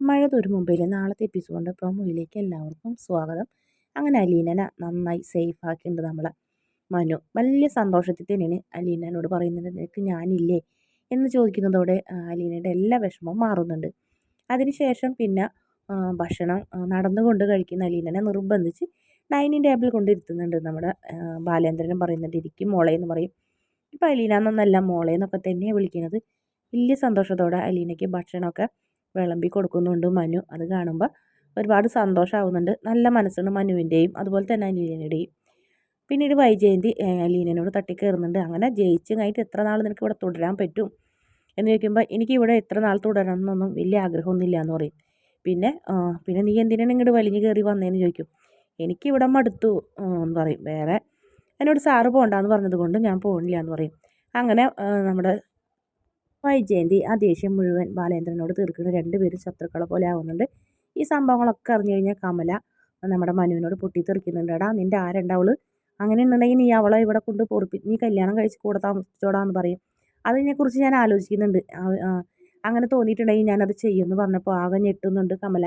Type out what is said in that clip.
മഴ തോരും മുമ്പേലെ നാളത്തെ എപ്പിസോഡിൻ്റെ പ്രൊമോയിലേക്ക് എല്ലാവർക്കും സ്വാഗതം. അങ്ങനെ അലീനനെ നന്നായി സേഫ് ആക്കിയിട്ടുണ്ട് നമ്മളെ മനു. വലിയ സന്തോഷത്തിൽ തന്നെയാണ് അലീനനോട് പറയുന്നത്, നിനക്ക് ഞാനില്ലേ എന്ന് ചോദിക്കുന്നതോടെ അലീനയുടെ എല്ലാ വിഷമവും മാറുന്നുണ്ട്. അതിനുശേഷം പിന്നെ ഭക്ഷണം നടന്നുകൊണ്ട് കഴിക്കുന്ന അലീനനെ നിർബന്ധിച്ച് ഡൈനിങ് ടേബിൾ കൊണ്ടിരുത്തുന്നുണ്ട് നമ്മുടെ ബാലേന്ദ്രനും പറയുന്നുണ്ട്, ഇരിക്കും മോളെ എന്ന് പറയും. ഇപ്പം അലീന എന്നൊന്നല്ല മോളെ എന്നൊക്കെ തന്നെയാണ് വിളിക്കുന്നത്. വലിയ സന്തോഷത്തോടെ അലീനയ്ക്ക് ഭക്ഷണമൊക്കെ വിളമ്പി കൊടുക്കുന്നുണ്ട് മനു. അത് കാണുമ്പോൾ ഒരുപാട് സന്തോഷമാവുന്നുണ്ട്. നല്ല മനസ്സാണ് മനുവിൻ്റെയും അതുപോലെ തന്നെ അലീനയുടെയും. പിന്നീട് വൈജയന്തി അലീനയോട് തട്ടിക്കയറുന്നുണ്ട്. അങ്ങനെ ജയിച്ച് കഴിഞ്ഞിട്ട് എത്ര നാൾ നിനക്ക് ഇവിടെ തുടരാൻ പറ്റും എന്ന് ചോദിക്കുമ്പോൾ എനിക്കിവിടെ എത്ര നാൾ തുടരണം എന്നൊന്നും വലിയ ആഗ്രഹമൊന്നുമില്ല എന്ന് പറയും. പിന്നെ നീ എന്തിനാണ് ഇങ്ങോട്ട് വലിഞ്ഞു കയറി വന്നതെന്ന് ചോദിക്കും. എനിക്കിവിടെ മടുത്തു എന്ന് പറയും. വേറെ എന്നോട് സാറ് പോകണ്ടെന്ന് പറഞ്ഞത് കൊണ്ട് ഞാൻ പോകണില്ല എന്ന് പറയും. അങ്ങനെ നമ്മുടെ വൈജയന്തി ആ ദേഷ്യം മുഴുവൻ ബാലേന്ദ്രനോട് തീർക്കുന്ന രണ്ടുപേരും ശത്രുക്കളെ പോലെ ആവുന്നുണ്ട്. ഈ സംഭവങ്ങളൊക്കെ അറിഞ്ഞു കഴിഞ്ഞാൽ കമല നമ്മുടെ മനുവിനോട് പൊട്ടിത്തെറിക്കുന്നുണ്ട്. എടാ നിൻ്റെ ആരുണ്ടാവള്, അങ്ങനെ ഉണ്ടെങ്കിൽ നീ അവളെ ഇവിടെ കൊണ്ട് നീ കല്യാണം കഴിച്ച് കൂടെ താമസിച്ചോടാന്ന് പറയും. അതിനെക്കുറിച്ച് ഞാൻ ആലോചിക്കുന്നുണ്ട്. അങ്ങനെ തോന്നിയിട്ടുണ്ടെങ്കിൽ ഞാനത് ചെയ്യുമെന്ന് പറഞ്ഞപ്പോൾ ആകെ ഞെട്ടുന്നുണ്ട് കമല.